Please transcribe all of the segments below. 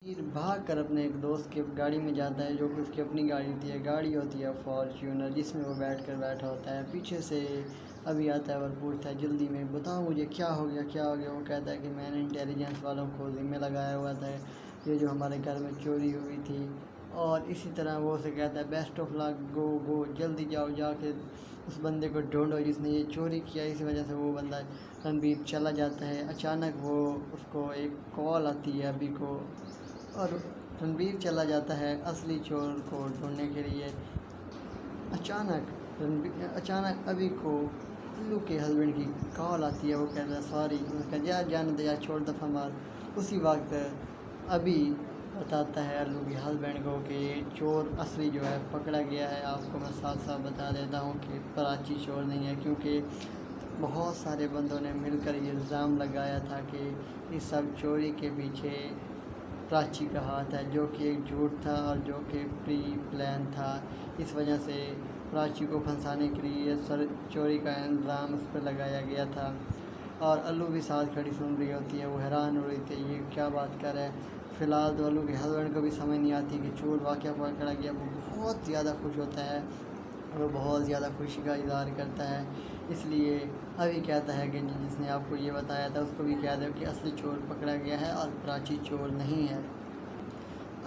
پھر بھاگ کر اپنے ایک دوست کے گاڑی میں جاتا ہے جو کہ اس کی اپنی گاڑی ہوتی ہے. گاڑی ہوتی ہے فارچونر جس میں وہ بیٹھا ہوتا ہے. پیچھے سے ابھی آتا ہے اور پوچھتا ہے جلدی میں بتاؤ مجھے کیا ہو گیا. وہ کہتا ہے کہ میں نے انٹیلیجنس والوں کو ذمہ لگایا ہوا تھا یہ جو ہمارے گھر میں چوری ہوئی تھی. اور اسی طرح وہ اسے کہتا ہے بیسٹ آف لک, گو جلدی جاؤ, جا کے اس بندے کو ڈھونڈو جس نے یہ چوری کیا. اسی وجہ سے وہ بندہ رنبیر چلا جاتا ہے. اچانک وہ اس کو ایک کال آتی ہے ابھی کو, اور رنبیر چلا جاتا ہے اصلی چور کو ڈھونڈنے کے لیے. اچانک ابھی کو الو کے ہسبینڈ کی کال آتی ہے. وہ کہتا ہے سوری, جانے دے, چھوڑ دفعہ مار. اسی وقت ابھی بتاتا ہے الو کے ہسبینڈ کو کہ چور اصلی جو ہے پکڑا گیا ہے. آپ کو میں ساتھ بتا دیتا ہوں کہ پراچی چور نہیں ہے, کیونکہ بہت سارے بندوں نے مل کر یہ الزام لگایا تھا کہ اس سب چوری کے پیچھے پراچی کا ہاتھ ہے, جو کہ ایک جھوٹ تھا اور جو کہ پری پلان تھا. اس وجہ سے پراچی کو پھنسانے کے لیے چوری کا الزام اس پہ لگایا گیا تھا. اور الو بھی ساتھ کھڑی سن رہی ہوتی ہے. وہ حیران ہو رہی تھی یہ کیا بات کر رہا ہے. فی الحال تو الو کے ہسبینڈ کو بھی سمجھ نہیں آتی کہ چور واقعہ پکڑا گیا. وہ بہت زیادہ خوش ہوتا ہے, وہ بہت زیادہ خوشی کا اظہار کرتا ہے. اس لیے ابھی کہتا ہے کہ جس نے آپ کو یہ بتایا تھا اس کو بھی کہہ دو کہ اصلی چور پکڑا گیا ہے اور پراچی چور نہیں ہے.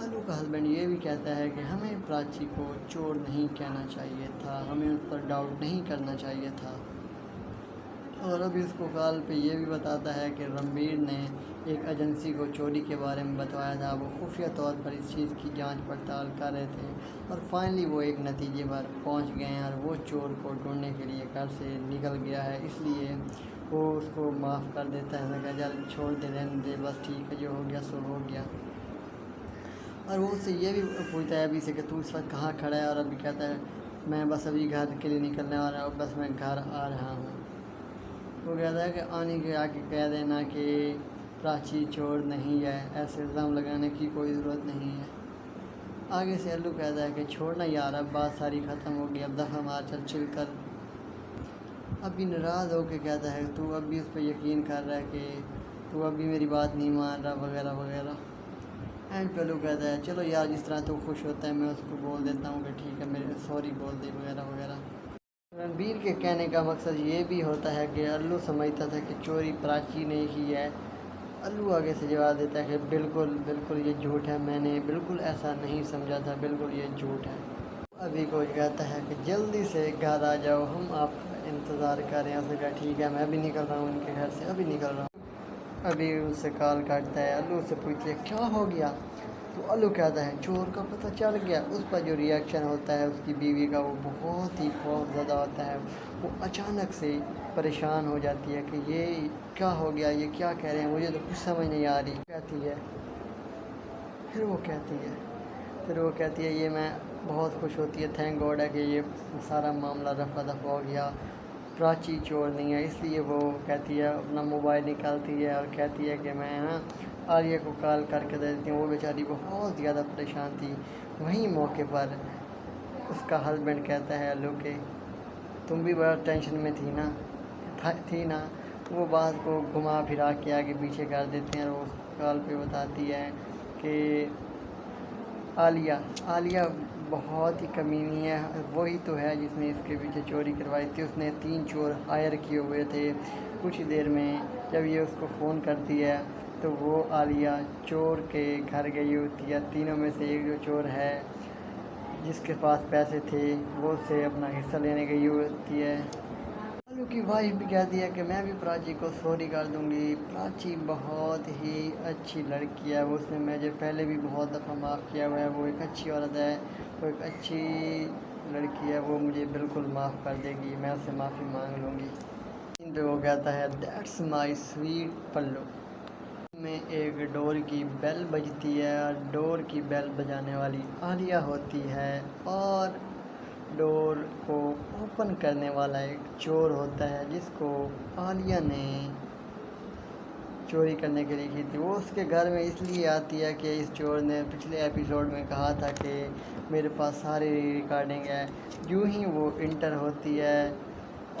الو کا ہسبینڈ یہ بھی کہتا ہے کہ ہمیں پراچی کو چور نہیں کہنا چاہیے تھا, ہمیں اس پر ڈاؤٹ نہیں کرنا چاہیے تھا. اور ابھی اس کو کال پہ یہ بھی بتاتا ہے کہ رنبیر نے ایک ایجنسی کو چوری کے بارے میں بتایا تھا. وہ خفیہ طور پر اس چیز کی جانچ پڑتال کر رہے تھے اور فائنلی وہ ایک نتیجے پر پہنچ گئے ہیں, اور وہ چور کو ڈھونڈنے کے لیے گھر سے نکل گیا ہے. اس لیے وہ اس کو معاف کر دیتا ہے, کہا چل چھوڑ دے, رہنے دے, بس ٹھیک ہے, جو ہو گیا سو ہو گیا. اور وہ اس سے یہ بھی پوچھتا ہے ابھی سے کہ تو اس وقت کہاں کھڑا ہے, اور ابھی کہتا ہے میں بس ابھی گھر کے لیے نکلنے والا ہوں, بس میں گھر آ رہا ہوں. وہ کہتا ہے کہ آنے کے آ کے کہہ دینا کہ پراچی چور نہیں ہے, ایسے الزام لگانے کی کوئی ضرورت نہیں ہے. آگے سے الو کہتا ہے کہ چھوڑنا یار, اب بات ساری ختم ہو گئی, اب دفعہ مار, چل چل کر. ابھی ناراض ہو کے کہتا ہے تو اب بھی اس پہ یقین کر رہا ہے کہ تو اب بھی میری بات نہیں مان رہا وغیرہ وغیرہ. اینڈ پہ الو کہتا ہے چلو یار جس طرح تو خوش ہوتا ہے میں اس کو بول دیتا ہوں کہ ٹھیک ہے میرے سوری بول دے وغیرہ وغیرہ. رنبیر کے کہنے کا مقصد یہ بھی ہوتا ہے کہ الو سمجھتا تھا کہ چوری پراچی نے کی ہے. الو آگے سے جواب دیتا ہے کہ بالکل یہ جھوٹ ہے, میں نے بالکل ایسا نہیں سمجھا تھا, بالکل یہ جھوٹ ہے. ابھی کو کہتا ہے کہ جلدی سے گھر آ جاؤ, ہم آپ کا انتظار کر رہے ہیں. اس نے کہا ٹھیک ہے میں ابھی نکل رہا ہوں ان کے گھر سے, ابھی نکل رہا ہوں. ابھی اس سے کال کاٹتا ہے, الو سے پوچھتی ہے کیا ہو گیا. تو الو کہتا ہے چور کا پتہ چل گیا. اس پر جو ری ایکشن ہوتا ہے اس کی بیوی کا وہ بہت ہی خوف زدہ ہوتا ہے. وہ اچانک سے پریشان ہو جاتی ہے کہ یہ کیا ہو گیا, یہ کیا کہہ رہے ہیں, مجھے تو کچھ سمجھ نہیں آ رہی. پھر وہ کہتی ہے یہ میں بہت خوش ہوتی ہے, تھینک گاڈ ہے کہ یہ سارا معاملہ رفع دفع ہو گیا, پراچی چور نہیں ہے. اس لیے وہ کہتی ہے اپنا موبائل نکالتی ہے اور کہتی ہے کہ میں آریہ کو کال کر کے دے دیتی ہوں. وہ بیچاری بہت زیادہ پریشان تھی. وہیں موقع پر اس کا ہسبینڈ کہتا ہے الو کہ تم بھی بڑا ٹینشن میں تھی نا. وہ بات کو گھما پھرا کے آگے پیچھے کر دیتے ہیں, اور وہ کال پہ بتاتی ہے کہ عالیہ بہت ہی کمینی ہے, وہی تو ہے جس نے اس کے پیچھے چوری کروائی تھی. اس نے 3 چور ہائر کیے ہوئے تھے. کچھ ہی دیر میں جب یہ اس کو فون کرتی ہے تو وہ عالیہ چور کے گھر گئی ہوتی ہے. تینوں میں سے ایک جو چور ہے جس کے پاس پیسے تھے وہ اس سے اپنا حصہ لینے گئی ہوتی ہے. الو کی وائف بھی کہتی ہے کہ میں بھی پراچی کو سوری کر دوں گی, پراچی بہت ہی اچھی لڑکی ہے, اس نے مجھے پہلے بھی بہت دفعہ معاف کیا ہوا ہے, وہ ایک اچھی عورت ہے, وہ ایک اچھی لڑکی ہے, وہ مجھے بالکل معاف کر دے گی, میں اس سے معافی مانگ لوں گی. پہ وہ کہتا ہے دیٹس مائی سویٹ پلو. میں ایک ڈور کی بیل بجتی ہے, اور ڈور کی بیل بجانے والی عالیہ ہوتی ہے, اور ڈور کو اوپن کرنے والا ایک چور ہوتا ہے جس کو عالیہ نے چوری کرنے کے لیے کی تھی. وہ اس کے گھر میں اس لیے آتی ہے کہ اس چور نے پچھلے ایپیسوڈ میں کہا تھا کہ میرے پاس ساری ریکارڈنگ ہے. یوں ہی وہ انٹر ہوتی ہے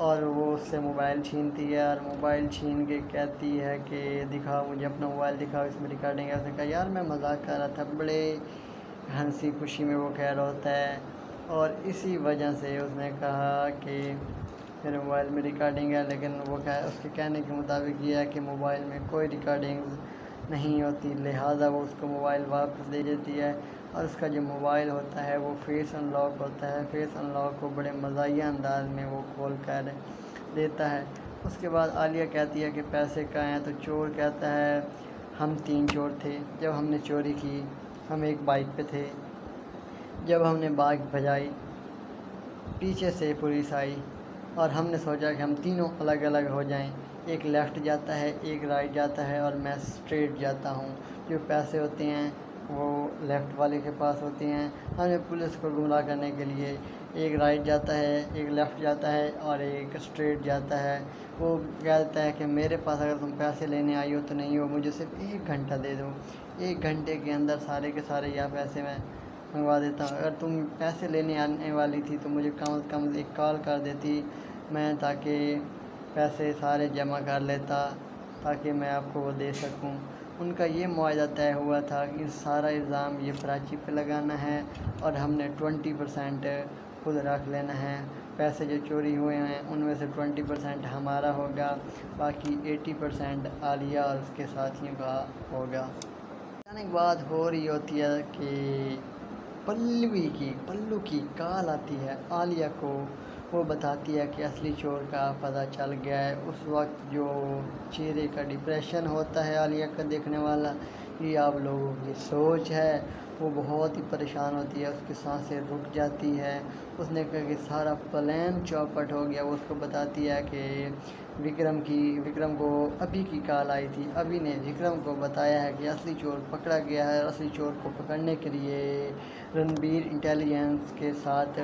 اور وہ اس سے موبائل چھینتی ہے، اور موبائل چھین کے کہتی ہے کہ دکھاؤ مجھے اپنا موبائل دکھاؤ، اس میں ریکارڈنگ ہے۔ اس نے کہا یار میں مذاق کر رہا تھا، بڑے ہنسی خوشی میں وہ کہہ رہا ہوتا ہے، اور اسی وجہ سے اس نے کہا کہ میرے موبائل میں ریکارڈنگ ہے، لیکن وہ اس کے کہنے کے مطابق یہ ہے کہ موبائل میں کوئی ریکارڈنگ نہیں ہوتی، لہٰذا وہ اس کو موبائل واپس دے دیتی ہے، اور اس کا جو موبائل ہوتا ہے وہ فیس ان لاک ہوتا ہے۔ فیس ان لاک کو بڑے مزاحیہ انداز میں وہ کھول کر دیتا ہے۔ اس کے بعد عالیہ کہتی ہے کہ پیسے کہاں ہیں، تو چور کہتا ہے ہم 3 چور تھے، جب ہم نے چوری کی ہم ایک بائک پہ تھے، جب ہم نے بائک بجائی پیچھے سے پولیس آئی، اور ہم نے سوچا کہ ہم تینوں الگ الگ ہو جائیں، ایک لیفٹ جاتا ہے ایک رائٹ جاتا ہے اور میں اسٹریٹ جاتا ہوں، جو پیسے ہوتے ہیں وہ لیفٹ والے کے پاس ہوتے ہیں۔ ہم نے پولیس کو گمراہ کرنے کے لیے ایک رائٹ جاتا ہے ایک لیفٹ جاتا ہے اور ایک اسٹریٹ جاتا ہے۔ وہ کہتا ہے کہ میرے پاس اگر تم پیسے لینے آئی ہو تو نہیں ہو، مجھے صرف 1 گھنٹہ دے دو، 1 گھنٹے کے اندر سارے کے سارے یا پیسے میں منگوا دیتا ہوں۔ اگر تم پیسے لینے آنے والی تھی تو مجھے کم از کم ایک کال کر دیتی، میں تاکہ پیسے سارے جمع کر لیتا تاکہ میں آپ کو وہ دے سکوں۔ ان کا یہ معاہدہ طے ہوا تھا کہ سارا الزام یہ پراچی پہ لگانا ہے، اور ہم نے 20% خود رکھ لینا ہے، پیسے جو چوری ہوئے ہیں ان میں سے 20% ہمارا ہوگا، باقی 80% عالیہ اور اس کے ساتھیوں کا ہوگا۔ اچانک بات ہو رہی ہوتی ہے کہ پلو کی کال آتی ہے عالیہ کو، وہ بتاتی ہے کہ اصلی چور کا پتہ چل گیا ہے۔ اس وقت جو چہرے کا ڈپریشن ہوتا ہے عالیہ کا دیکھنے والا، یہ آپ لوگوں کی سوچ ہے، وہ بہت ہی پریشان ہوتی ہے، اس کی سانسیں رک جاتی ہے۔ اس نے کہا کہ سارا پلان چوپٹ ہو گیا۔ وہ اس کو بتاتی ہے کہ وکرم کو ابھی کی کال آئی تھی، ابھی نے وکرم کو بتایا ہے کہ اصلی چور پکڑا گیا ہے، اور اصلی چور کو پکڑنے کے لیے رنبیر انٹیلیجنس کے ساتھ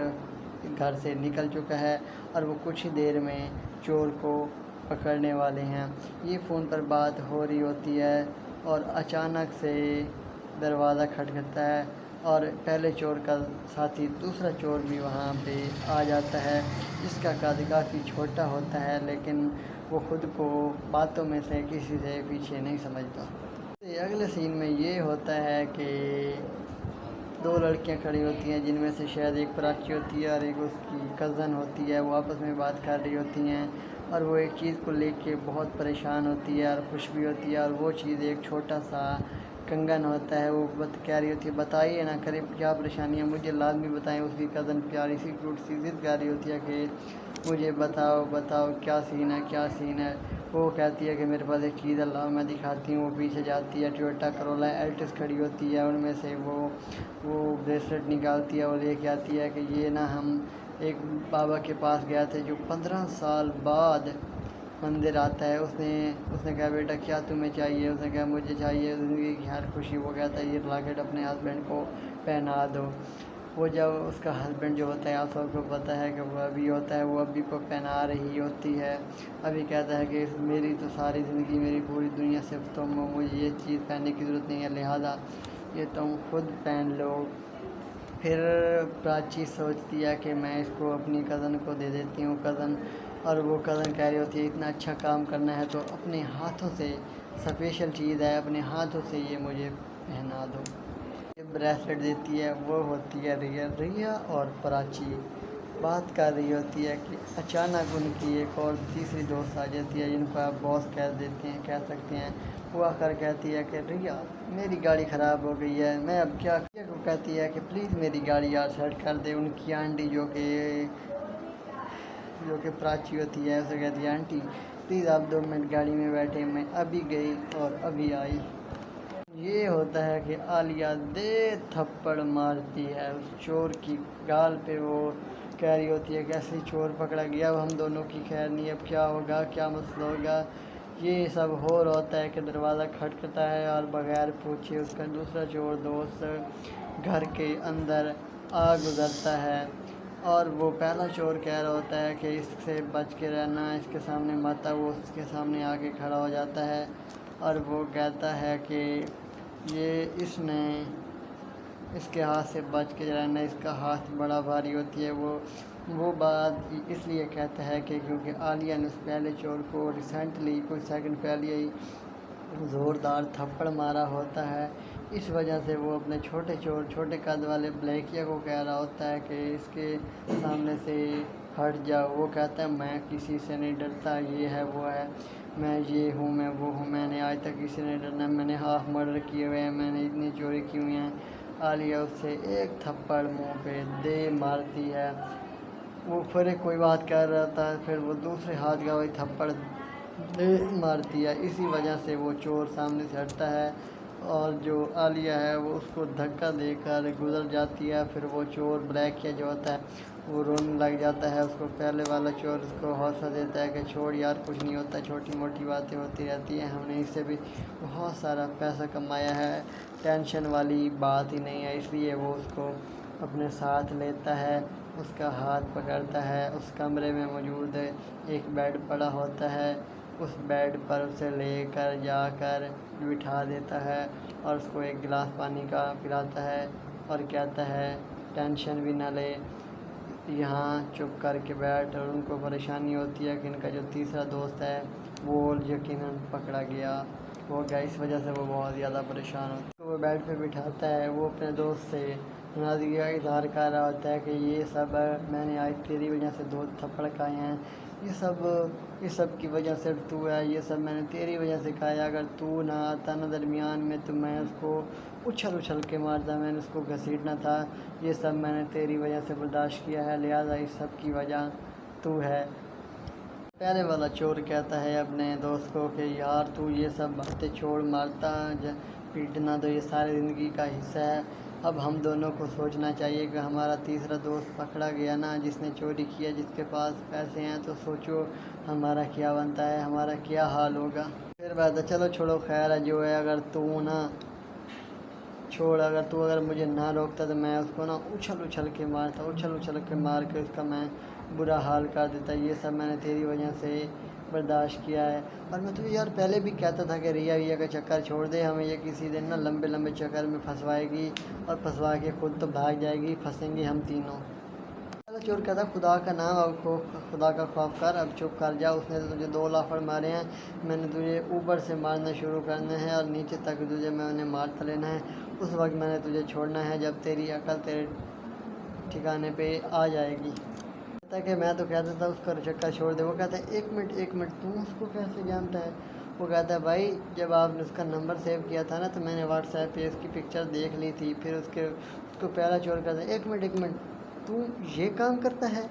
گھر سے نکل چکا ہے، اور وہ کچھ ہی دیر میں چور کو پکڑنے والے ہیں۔ یہ فون پر بات ہو رہی ہوتی ہے، اور اچانک سے دروازہ کھٹکھٹتا ہے، اور پہلے چور کا ساتھی دوسرا چور بھی وہاں پہ آ جاتا ہے، جس کا قد کافی چھوٹا ہوتا ہے، لیکن وہ خود کو باتوں میں سے کسی سے پیچھے نہیں سمجھتا۔ اگلے سین میں یہ ہوتا ہے کہ 2 لڑکیاں کھڑی ہوتی ہیں، جن میں سے شاید ایک پراچی ہوتی ہے اور ایک اس کی کزن ہوتی ہے، وہ آپس میں بات کر رہی ہوتی ہیں، اور وہ ایک چیز کو لے کے بہت پریشان ہوتی ہے اور خوش بھی ہوتی ہے، اور وہ چیز ایک چھوٹا سا کنگن ہوتا ہے۔ وہ کہہ رہی ہوتی ہے بتائیے نہ کرے کیا پریشانی ہے، مجھے لازمی بتائیں۔ اس کی کزن پیاری سی کیوٹ سی ضد کر رہی ہوتی ہے کہ مجھے بتاؤ کیا سین ہے۔ وہ کہتی ہے کہ میرے پاس ایک چیز ہے، لاؤ میں دکھاتی ہوں۔ وہ پیچھے جاتی ہے، ٹویوٹا کرولا ایلٹس کھڑی ہوتی ہے، ان میں سے وہ بریسلیٹ نکالتی ہے، وہ لے کے آتی ہے کہ یہ نا ہم ایک بابا کے پاس گئے تھے جو 15 سال بعد مندر آتا ہے۔ اس نے کہا بیٹا کیا تمہیں چاہیے؟ اس نے کہا مجھے چاہیے زندگی کی ہر خوشی۔ وہ کہتا ہے یہ لاکٹ اپنے ہسبینڈ کو پہنا دو۔ وہ جب اس کا ہسبینڈ جو ہوتا ہے، آپ سب کو پتہ ہے کہ وہ ابھی ہوتا ہے، وہ ابھی کو پہنا رہی ہوتی ہے۔ ابھی کہتا ہے کہ میری تو ساری زندگی، میری پوری دنیا صرف تم ہو، مجھے یہ چیز پہننے کی ضرورت نہیں ہے، لہٰذا یہ تم خود پہن لو۔ پھر پراچی سوچتی ہے کہ میں اس کو اپنی کزن کو دے دیتی ہوں، اور وہ کزن کہہ رہی ہوتی ہے اتنا اچھا کام کرنا ہے تو اپنے ہاتھوں سے، اسپیشل چیز ہے، اپنے ہاتھوں سے یہ مجھے پہنا دو۔ یہ بریسلیٹ دیتی ہے، وہ ہوتی ہے ریا اور پراچی بات کر رہی ہوتی ہے کہ اچانک ان کی ایک اور تیسری دوست آ جاتی ہے، جن کو آپ باس کہہ سکتے ہیں۔ وہ آ کر کہتی ہے کہ ریا میری گاڑی خراب ہو گئی ہے، میں اب کیا کو کہتی ہے کہ پلیز میری گاڑی یار سیٹ کر دے۔ ان کی آنٹی جو کہ پراچی ہوتی ہے، اسے کہتی ہے آنٹی پلیز آپ 2 منٹ گاڑی میں بیٹھے، میں ابھی گئی اور ابھی آئی۔ یہ ہوتا ہے کہ عالیہ تھپڑ مارتی ہے اس چور کی گال پہ۔ وہ کہہ رہی ہوتی ہے کہ اصلی چور پکڑا گیا، اب ہم دونوں کی خیر نہیں، اب کیا ہوگا، کیا مسئلہ ہوگا۔ یہ سب ہو رہا ہوتا ہے کہ دروازہ کھٹکتا ہے، اور بغیر پوچھے اس کا دوسرا چور دوست گھر کے اندر آ گزرتا ہے، اور وہ پہلا چور کہہ رہا ہوتا ہے کہ اس سے بچ کے رہنا، اس کے سامنے مت آؤ۔ وہ اس کے سامنے آ کے کھڑا ہو جاتا ہے، اور وہ کہتا ہے کہ اس کے ہاتھ سے بچ کے رہنا، اس کا ہاتھ بڑا بھاری ہوتی ہے۔ وہ وہ بات اس لیے کہتا ہے کہ کیونکہ عالیہ نے اس پہلے چور کو ریسنٹلی کوئی سیکنڈ پہلے ہی زوردار تھپڑ مارا ہوتا ہے، اس وجہ سے وہ اپنے چھوٹے چور چھوٹے قد والے بلیکیا کو کہہ رہا ہوتا ہے کہ اس کے سامنے سے ہٹ جاؤ۔ وہ کہتا ہے میں کسی سے نہیں ڈرتا، یہ ہے وہ ہے، میں یہ ہوں میں وہ ہوں، میں نے آج تک کسی نے ڈرنا، میں نے ہاف مرڈر کیے ہوئے ہیں، میں نے اتنی چوری کی ہوئی ہیں۔ عالیہ اس سے ایک تھپڑ منہ پہ دے مارتی ہے، وہ پھر کوئی بات کر رہا تھا، پھر وہ دوسرے ہاتھ کا وہی تھپڑ دے مارتی ہے، اسی وجہ سے وہ چور سامنے سے ہٹتا ہے اور جو عالیہ ہے وہ اس کو دھکا دے کر گزر جاتی ہے۔ پھر وہ چور بلیکیا جو ہوتا ہے وہ رونے لگ جاتا ہے، اس کو پہلے والا چور اس کو حوصلہ دیتا ہے کہ چھوڑ یار کچھ نہیں ہوتا، چھوٹی موٹی باتیں ہوتی رہتی ہیں، ہم نے اس سے بھی بہت سارا پیسہ کمایا ہے، ٹینشن والی بات ہی نہیں ہے۔ اس لیے وہ اس کو اپنے ساتھ لیتا ہے، اس کا ہاتھ پکڑتا ہے، اس کمرے میں موجود ایک بیڈ پڑا ہوتا ہے، اس بیڈ پر اسے لے کر جا کر بٹھا دیتا ہے اور اس کو ایک گلاس پانی کا پلاتا ہے اور کہتا ہے ٹینشن بھی نہ لے، یہاں چپ کر کے بیٹھ۔ اور ان کو پریشانی ہوتی ہے کہ ان کا جو تیسرا دوست ہے وہ یقیناً پکڑا گیا ہوگا، اس وجہ سے وہ بہت زیادہ پریشان ہوتا ہے۔ وہ بیڈ پہ بٹھاتا ہے، وہ اپنے دوست سے ناراضگی کا اظہار کر رہا ہوتا ہے کہ یہ سب میں نے آج تیری وجہ سے 2 تھپڑ کھائے ہیں، یہ سب کی وجہ صرف تو ہے، یہ سب میں نے تیری وجہ سے کھایا، اگر تو نہ آتا نا درمیان میں تو میں اس کو اچھل کے مارتا، میں نے اس کو گھسیٹنا تھا، یہ سب میں نے تیری وجہ سے برداشت کیا ہے، لہٰذا اس سب کی وجہ تو ہے۔ پہلے والا چور کہتا ہے اپنے دوست کو کہ یار تو یہ سب باتیں چھوڑ، مارتا پیٹنا تو یہ ساری زندگی کا حصہ ہے، اب ہم دونوں کو سوچنا چاہیے کہ ہمارا تیسرا دوست پکڑا گیا نا، جس نے چوری کیا، جس کے پاس پیسے ہیں، تو سوچو ہمارا کیا بنتا ہے، ہمارا کیا حال ہوگا۔ پھر بات ہے چلو چھوڑو، خیر ہے جو ہے، اگر اگر مجھے نہ روکتا تو میں اس کو نا اچھل کے مارتا، اچھل کے مار کے اس کا میں برا حال کر دیتا، یہ سب میں نے تیری وجہ سے برداشت کیا ہے۔ اور میں تجھے یار پہلے بھی کہتا تھا کہ ریا کا چکر چھوڑ دے، ہمیں یہ کسی دن نا لمبے چکر میں پھنسوائے گی اور پھنسوا کے خود تو بھاگ جائے گی، پھنسیں گے ہم تینوں۔ چور کہتا خدا کا نام، اب خدا کا خوف کر، اب چپ کر جا، اس نے تو تجھے 2 لافڑ مارے ہیں، میں نے تجھے اوپر سے مارنا شروع کرنا ہے اور نیچے تک تجھے میں انہیں مارتا لینا ہے، اس وقت میں نے تجھے چھوڑنا ہے جب تیری عقل تیرے ٹھکانے پہ آ جائے گی۔ کہتا ہے کہ میں تو کہتا تھا اس کا چکر چھوڑ دے، وہ کہتا ہے ایک منٹ تم اس کو کیسے جانتا ہے؟ وہ کہتا ہے بھائی جب آپ نے اس کا نمبر سیو کیا تھا نا تو میں نے واٹس ایپ پہ اس کی پکچر دیکھ لی تھی، پھر اس کو پہلا چور کہتا ہے ایک منٹ تو یہ کام کرتا ہے؟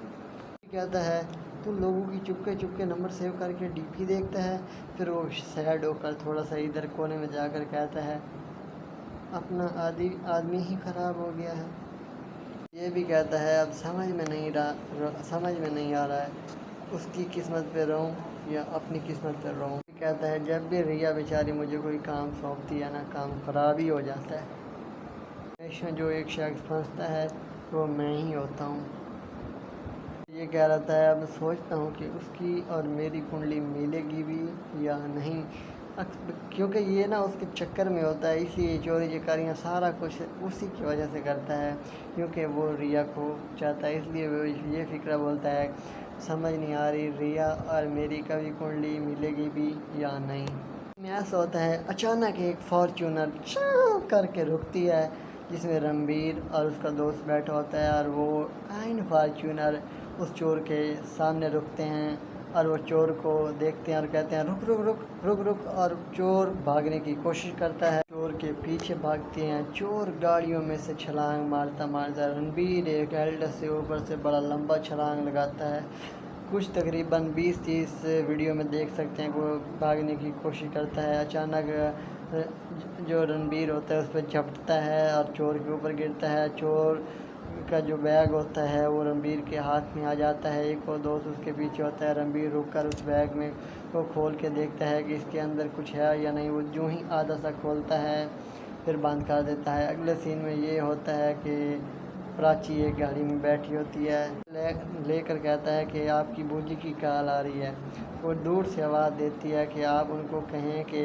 کہتا ہے تو لوگوں کی چپ کے نمبر سیو کر کے ڈی پی دیکھتا ہے، پھر وہ سیڈ ہو کر تھوڑا سا ادھر کونے میں جا کر کہتا ہے اپنا آدمی ہی خراب ہو گیا ہے۔ یہ بھی کہتا ہے اب سمجھ میں نہیں آ رہا ہے اس کی قسمت پہ رہوں یا اپنی قسمت پہ رہوں۔ کہتا ہے جب بھی ریا بیچاری مجھے کوئی کام سونپتی ہے نا، کام خراب ہی ہو جاتا ہے، ہمیشہ جو ایک شخص پھنستا ہے وہ میں ہی ہوتا ہوں۔ یہ کہہ رہا ہے اب سوچتا ہوں کہ اس کی اور میری کنڈلی ملے گی بھی یا نہیں، کیونکہ یہ نا اس کے چکر میں ہوتا ہے، اسی لیے چوری چکاریاں سارا کچھ اسی کی وجہ سے کرتا ہے، کیونکہ وہ ریا کو چاہتا ہے، اس لیے وہ یہ فکرہ بولتا ہے سمجھ نہیں آ رہی ریا اور میری کبھی کنڈلی ملے گی بھی یا نہیں۔ میں ایسا ہوتا ہے اچانک ایک فارچونر کر کے رکتی ہے جس میں رنبیر اور اس کا دوست بیٹھا ہوتا ہے، اور وہ عین فارچونر اس چور کے سامنے رکتے ہیں اور وہ چور کو دیکھتے ہیں اور کہتے ہیں رک، اور چور بھاگنے کی کوشش کرتا ہے، چور کے پیچھے بھاگتے ہیں، چور گاڑیوں میں سے چھلانگ مارتا رنبیر ایک ہیلڈر سے اوپر سے بڑا لمبا چھلانگ لگاتا ہے، کچھ تقریباً 20-30 ویڈیو میں دیکھ سکتے ہیں کہ وہ بھاگنے کی کوشش کرتا ہے، اچانک جو رنبیر ہوتا ہے اس پہ جھپٹتا ہے اور چور کے اوپر گرتا ہے، چور کا جو بیگ ہوتا ہے وہ رنبیر کے ہاتھ میں آ جاتا ہے، ایک اور دوست اس کے پیچھے ہوتا ہے، رنبیر رک کر اس بیگ میں کو کھول کے دیکھتا ہے کہ اس کے اندر کچھ ہے یا نہیں، وہ جو ہی آدھا سا کھولتا ہے پھر بند کر دیتا ہے۔ اگلے سین میں یہ ہوتا ہے کہ پراچی ایک گاڑی میں بیٹھی ہوتی ہے، لے کر کہتا ہے کہ آپ کی بوجی کی کال آ رہی ہے، وہ دور سے آواز دیتی ہے کہ آپ ان کو کہیں کہ